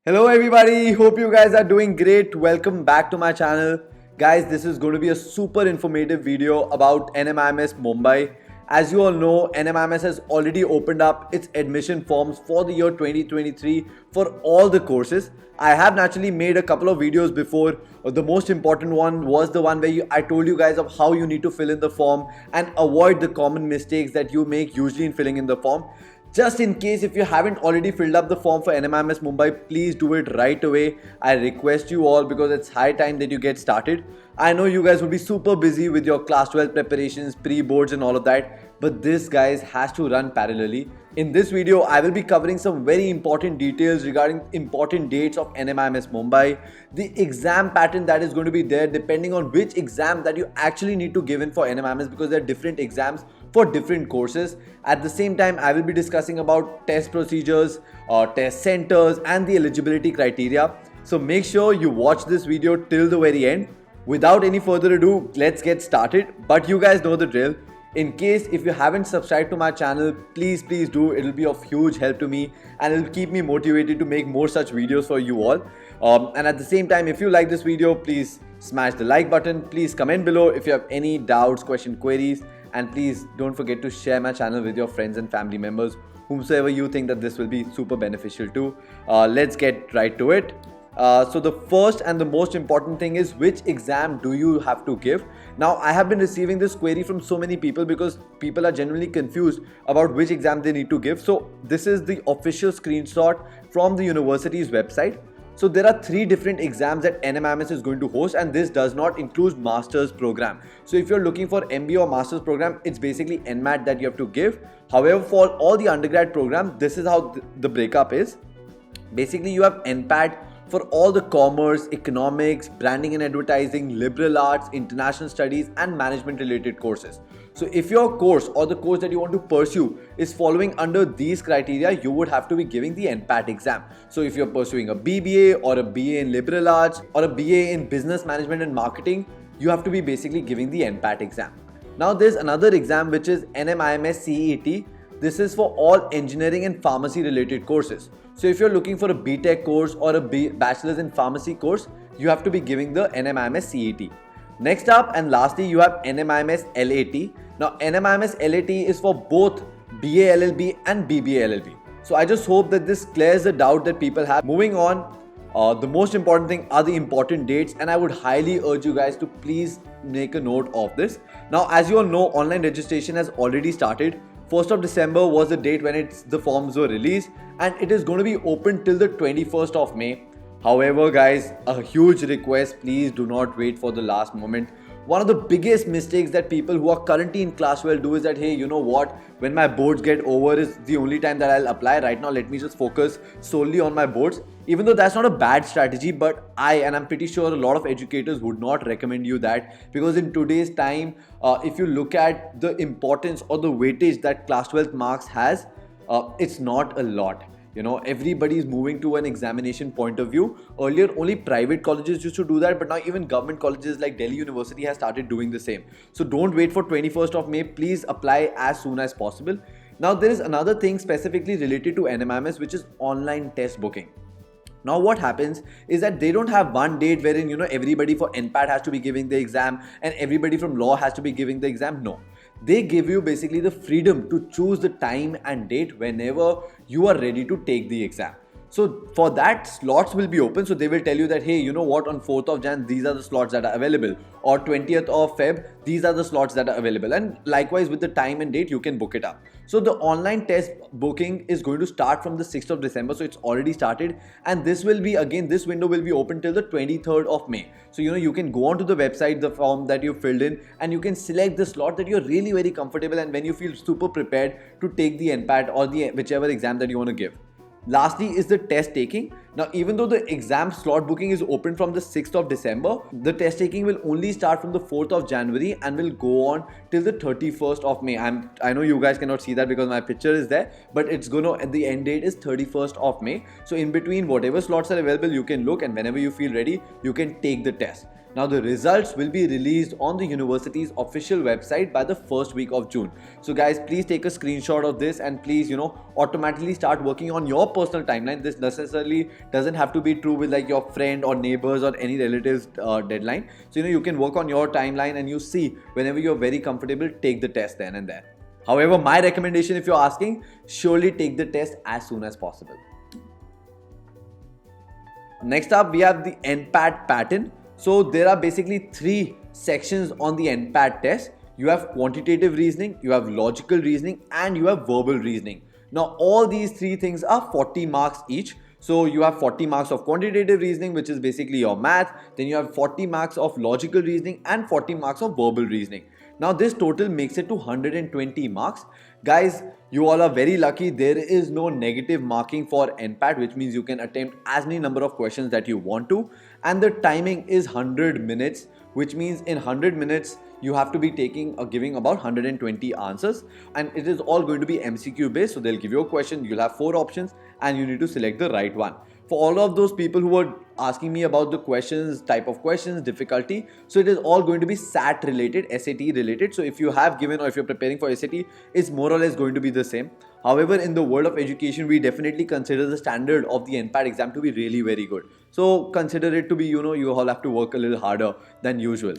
Hello everybody, hope you guys are doing great. Welcome back to my channel. Guys, this is going to be a super informative video about NMIMS Mumbai. As you all know, NMIMS has already opened up its admission forms for the year 2023 for all the courses. I have naturally made a couple of videos before. The most important one was the one where I told you guys of how you need to fill in the form and avoid the common mistakes that you make usually in filling in the form. Just in case if you haven't already filled up the form for NMIMS Mumbai, please do it right away. I request you all because it's high time that you get started. I know you guys will be super busy with your class 12 preparations, pre-boards and all of that, but this guys has to run parallelly. In this video, I will be covering some very important details regarding important dates of NMIMS Mumbai, the exam pattern that is going to be there depending on which exam that you actually need to give in for NMIMS, because there are different exams for different courses. At the same time, I will be discussing about test procedures, test centers and the eligibility criteria. So make sure you watch this video till the very end. Without any further ado, let's get started. But you guys know the drill. In case if you haven't subscribed to my channel, please do. It'll be of huge help to me and it'll keep me motivated to make more such videos for you all. And at the same time, if you like this video, please smash the like button. Please comment below if you have any doubts, queries, and please don't forget to share my channel with your friends and family members, whomsoever you think that this will be super beneficial to. Let's get right to it. So the first and the most important thing is, which exam do you have to give? Now, I have been receiving this query from so many people because people are genuinely confused about which exam they need to give. So this is the official screenshot from the university's website. So there are 3 different exams that NMIMS is going to host, and this does not include master's program. So if you're looking for MBA or master's program, it's basically NMAT that you have to give. However, for all the undergrad program, this is how the breakup is. Basically, you have NPAT for all the commerce, economics, branding and advertising, liberal arts, international studies and management related courses. So if your course or the course that you want to pursue is following under these criteria, you would have to be giving the NPAT exam. So if you're pursuing a BBA or a BA in liberal arts or a BA in business management and marketing, you have to be basically giving the NPAT exam. Now there's another exam which is NMIMS-CET. This is for all engineering and pharmacy related courses. So if you're looking for a BTech course or a bachelor's in pharmacy course, you have to be giving the NMIMS-CET. Next up and lastly, you have NMIMS-LAT. Now NMIMS-LAT is for both BA LLB and BBA LLB. So I just hope that this clears the doubt that people have. Moving on, the most important thing are the important dates, and I would highly urge you guys to please make a note of this. Now, as you all know, online registration has already started. 1st of December was the date when the forms were released, and it is going to be open till the 21st of May. However, guys, a huge request, please do not wait for the last moment. One of the biggest mistakes that people who are currently in class 12 do is that, hey, you know what, when my boards get over is the only time that I'll apply. Right now, let me just focus solely on my boards. Even though that's not a bad strategy, but I'm pretty sure a lot of educators would not recommend you that, because in today's time, if you look at the importance or the weightage that class 12 marks has, it's not a lot. You know, everybody is moving to an examination point of view. Earlier, only private colleges used to do that, but now even government colleges like Delhi University has started doing the same. So don't wait for 21st of May. Please apply as soon as possible. Now, there is another thing specifically related to NMIMS, which is online test booking. Now what happens is that they don't have one date wherein, you know, everybody for NPAT has to be giving the exam and everybody from law has to be giving the exam. No. They give you basically the freedom to choose the time and date whenever you are ready to take the exam. So for that, slots will be open. So they will tell you that, hey, you know what, on 4th of Jan, these are the slots that are available, or 20th of Feb, these are the slots that are available. And likewise with the time and date, you can book it up. So the online test booking is going to start from the 6th of December. So it's already started. And this will be, again, this window will be open till the 23rd of May. So, you know, you can go onto the website, the form that you filled in, and you can select the slot that you're really very comfortable and when you feel super prepared to take the NPAT or the whichever exam that you want to give. Lastly is the test taking. Now, even though the exam slot booking is open from the 6th of December, the test taking will only start from the 4th of January and will go on till the 31st of May. I know you guys cannot see that because my picture is there, but it's going to, the end date is 31st of May. So in between, whatever slots are available, you can look, and whenever you feel ready, you can take the test. Now the results will be released on the university's official website by the first week of June. So guys, please take a screenshot of this and please, automatically start working on your personal timeline. This necessarily doesn't have to be true with like your friend or neighbors or any relatives deadline. So you can work on your timeline and you see whenever you're very comfortable, take the test then and there. However, my recommendation, if you're asking, surely take the test as soon as possible. Next up, we have the NPAT pattern. So there are basically 3 sections on the NPAT test. You have quantitative reasoning, you have logical reasoning, and you have verbal reasoning. Now all these 3 things are 40 marks each. So you have 40 marks of quantitative reasoning, which is basically your math. Then you have 40 marks of logical reasoning and 40 marks of verbal reasoning. Now this total makes it to 120 marks. Guys, you all are very lucky. There is no negative marking for NPAT, which means you can attempt as many number of questions that you want to. And the timing is 100 minutes, which means in 100 minutes, you have to be giving about 120 answers. And it is all going to be MCQ based. So they'll give you a question, you'll have 4 options and you need to select the right one. For all of those people who were asking me about the questions, type of questions, difficulty, so it is all going to be SAT related, SAT related. So if you have given or if you're preparing for SAT, it's more or less going to be the same. However, in the world of education, we definitely consider the standard of the NPAT exam to be really very good. So consider it to be, you all have to work a little harder than usual.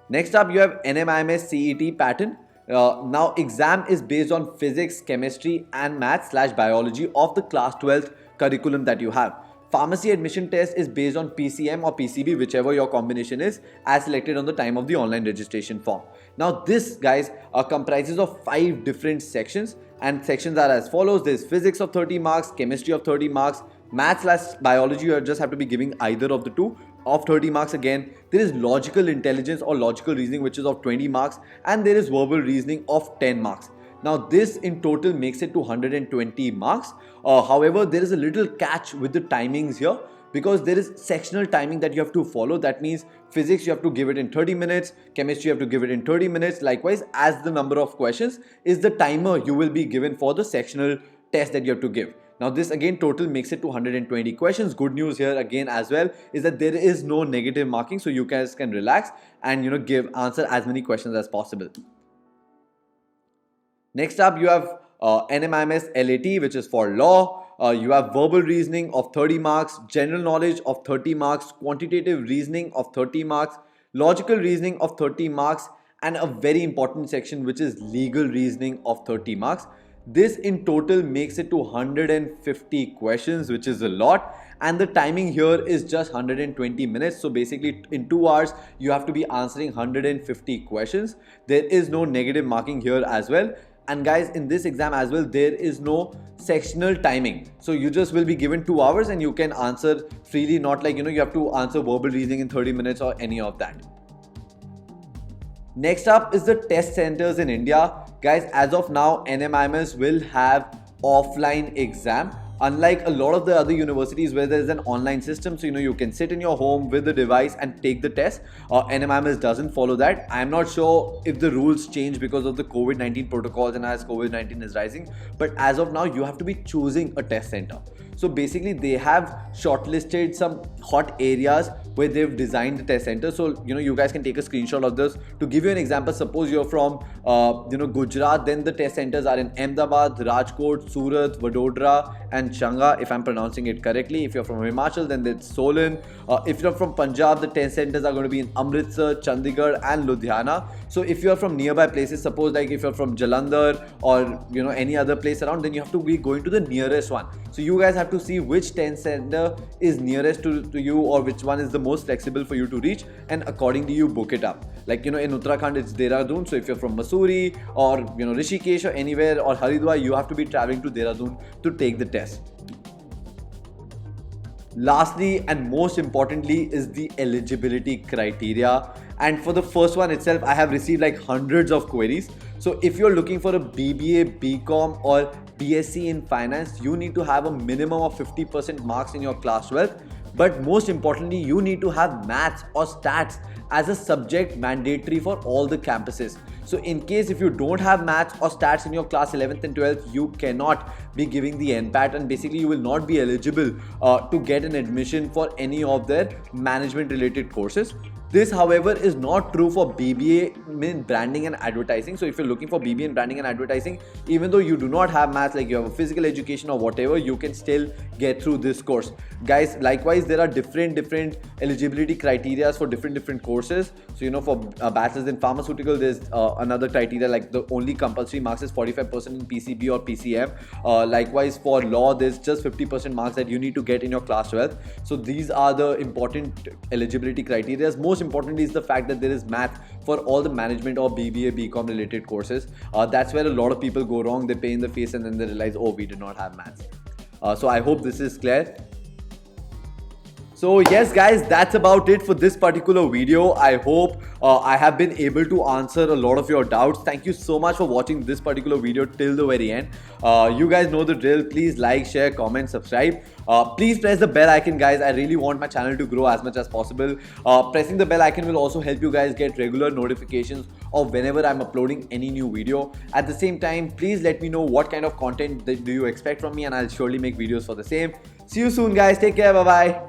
Next up, you have NMIMS-CET pattern. Now exam is based on physics, chemistry and maths/biology of the class 12th curriculum that you have. Pharmacy admission test is based on PCM or PCB, whichever your combination is, as selected on the time of the online registration form. Now this, guys, comprises of 5 different sections, and sections are as follows. There's physics of 30 marks, chemistry of 30 marks, maths/biology, you just have to be giving either of the 2 of 30 marks again. There is logical intelligence or logical reasoning, which is of 20 marks, and there is verbal reasoning of 10 marks. Now this in total makes it to 120 marks. However, there is a little catch with the timings here, because there is sectional timing that you have to follow. That means physics you have to give it in 30 minutes, chemistry you have to give it in 30 minutes. Likewise, as the number of questions is the timer you will be given for the sectional test that you have to give. Now this again total makes it to 120 questions. Good news here again as well is that there is no negative marking, so you guys can relax and answer as many questions as possible. Next up, you have NMIMS-LAT, which is for law. You have verbal reasoning of 30 marks, general knowledge of 30 marks, quantitative reasoning of 30 marks, logical reasoning of 30 marks, and a very important section which is legal reasoning of 30 marks. This in total makes it to 150 questions, which is a lot, and the timing here is just 120 minutes. So basically in 2 hours you have to be answering 150 questions. There is no negative marking here as well. And guys, in this exam as well, there is no sectional timing. So you just will be given 2 hours and you can answer freely, not like you have to answer verbal reasoning in 30 minutes or any of that. Next up is the test centers in India. Guys, as of now, NMIMS will have offline exam. Unlike a lot of the other universities where there is an online system, so you can sit in your home with the device and take the test. NMIMS doesn't follow that. I'm not sure if the rules change because of the COVID-19 protocols and as COVID-19 is rising, but as of now you have to be choosing a test center. So basically they have shortlisted some hot areas where they've designed the test center. So you guys can take a screenshot of this. To give you an example, suppose you're from Gujarat, then the test centers are in Ahmedabad, Rajkot, Surat, Vadodara and Changa, if I'm pronouncing it correctly. If you're from Himachal, then it's Solan. If you're from Punjab, the test centers are going to be in Amritsar, Chandigarh and Ludhiana. So if you're from nearby places, suppose like if you're from Jalandhar or any other place around, then you have to be going to the nearest one. So you guys have to see which test center is nearest to you, or which one is the most flexible for you to reach, and accordingly you book it up. Like in Uttarakhand it's Dehradun, so if you're from Mussoorie or Rishikesh or anywhere, or Haridwar, you have to be traveling to Dehradun to take the test. Lastly and most importantly is the eligibility criteria, and for the first one itself I have received like hundreds of queries. So if you're looking for a BBA, BCom or BSc in finance, you need to have a minimum of 50% marks in your class 12, but most importantly you need to have maths or stats as a subject mandatory for all the campuses. So in case if you don't have maths or stats in your class 11th and 12th, you cannot be giving the NPAT, and basically you will not be eligible to get an admission for any of their management related courses. This, however, is not true for BBA in branding and advertising. So if you're looking for BBA in branding and advertising, even though you do not have maths, like you have a physical education or whatever, you can still get through this course. Guys, likewise, there are different eligibility criteria for different courses. So, you know, for bachelor's in pharmaceutical, there's another criteria, like the only compulsory marks is 45% in PCB or PCM. Likewise, for law, there's just 50% marks that you need to get in your class 12. So these are the important eligibility criteria. Most importantly is the fact that there is math for all the management or BBA, BCom related courses. That's where a lot of people go wrong. They pay in the face and then they realize, oh, we did not have maths. So I hope this is clear. So yes guys, that's about it for this particular video. I hope I have been able to answer a lot of your doubts. Thank you so much for watching this particular video till the very end. You guys know the drill. Please like, share, comment, subscribe. Please press the bell icon, guys. I really want my channel to grow as much as possible. Pressing the bell icon will also help you guys get regular notifications of whenever I'm uploading any new video. At the same time, please let me know what kind of content do you expect from me, and I'll surely make videos for the same. See you soon guys. Take care. Bye bye.